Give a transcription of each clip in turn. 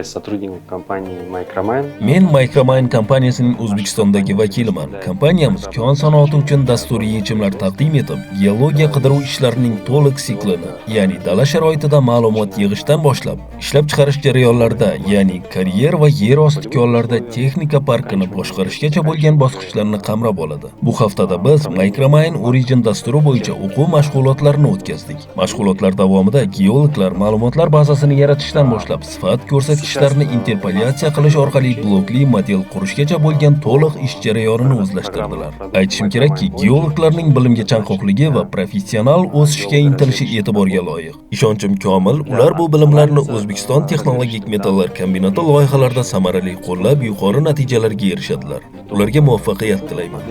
являюсь сотрудником компании Micromine. Men Micromine kompaniyasining O'zbekistondagi vakiliman. Kompaniyamiz kon sanoati uchun dasturiy yechimlar taqdim etib, geologiya qidiruv ishlarining to'liq siklini, ya'ni dala sharoitida ma'lumot yig'ishdan boshlab, ishlab chiqarish jarayonlarida, ya'ni karyer va yer osti konlarda texnika parkini boshqarishgacha bo'lgan bosqichlarni qamrab oladi. Bu haftada biz Micromine Origin dasturi bo'yicha o'quv mashg'ulotlarini o'tkazdik. Mashg'ulotlar davomida geologlar ma'lumotlar bazasini yaratishdan boshlab sifat ko'rsatkichlarini interpolyatsiya qilish orqali blokli model qurishgacha bo'lgan to'liq ish jarayonini o'zlashtirdilar. Aytishim kerakki, geologlarning bilimga chanqoqligi va professional o'sishga intilishi e'tiborga loyiq. Ishonchim komil, ular bu bilimlarni O'zbekiston texnologik metallar kombinati loyihalarida samarali qo'llab, yuqori natijalarga erishadilar. Ularga muvaffaqiyat tilayman.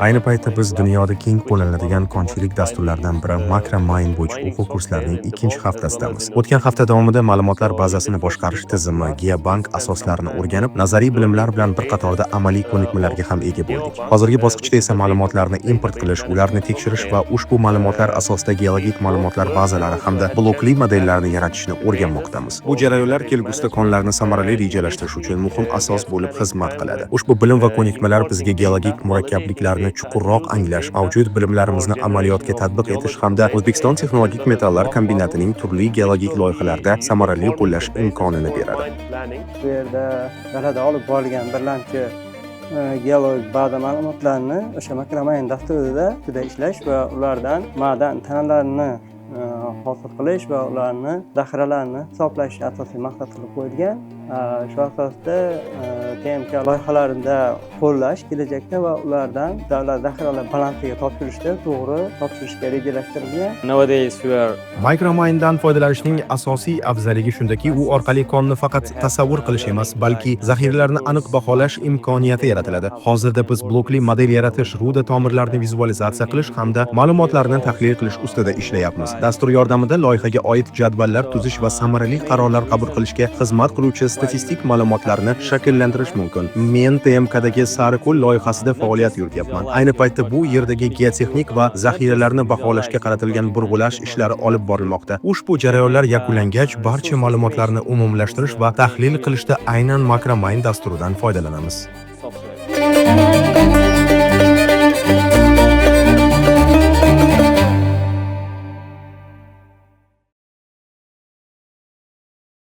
Ayni paytda biz dunyoda keng qo'llaniladigan konchilik dasturlaridan biri Micromine bo'yicha o'quv kurslarining 2-haftasidamiz. O'tgan hafta davomida ma'lumotlar bazasini boshqarish tizimi, geobank asoslarini o'rganib, nazariy bilimlar bilan bir qatorda amaliy ko'nikmalarga ham ega bo'ldik. Hozirgi bosqichda esa ma'lumotlarni import qilish, ularni tekshirish va ushbu ma'lumotlar asosida geologik ma'lumotlar bazalari hamda blokli modellarni yaratishni o'rganmoqdamiz. Bu jarayonlar kelgusida konlarni samarali rejalashtirish uchun muhim asos bo'lib xizmat qiladi. Ushbu bilim va ko'nikmalar bizga geologik murakkabliklarni chuqurroq anglash, mavjud bilimlarimizni amaliyotga tatbiq etish hamda O'zbekiston texnologik metallar kombinatining turli geologik loyihalarida samarali qo'llash imkonini beradi. Bu yerda dalada olib borilgan birlamchi geologik baza ma'lumotlarni o'sha Micromine dasturida ishlash va ulardan ma'dan tanalarini hosil qilish va ularni zaxiralarni hisoblash asosiy maqsad qilib qo'yilgan. Shu asosda TMK loyihalarida qo'llash kelajakda va ulardan davlat zaxiralar balansiga topshirishda to'g'ri topshirishga rejalashtirilgan. Micromine'dan foydalanishning asosiy afzalligi shundaki, u orqali konni faqat tasavvur qilish emas, balki zaxiralarni aniq baholash imkoniyati yaratiladi. Hozirda biz blokli model yaratish, ruda tomirlarni vizualizatsiya qilish hamda ma'lumotlarni tahlil qilish ustida ishlayapmiz. Dastur yordamida loyihaga oid jadvallar tuzish va samarali qarorlar qabul qilishga xizmat qiluvchi statistik ma'lumotlarni shakllantirish mumkin. Men TMKdagi Sariqo'l loyihasida faoliyat yurityapman. Ayni paytda bu yerdagi geotexnik va zaxiralarni baholashga qaratilgan burg'ulash ishlari olib borilmoqda. Ushbu jarayonlar yakunlangach, barcha ma'lumotlarni umumlashtirish va tahlil qilishda aynan Micromine dasturidan foydalanamiz.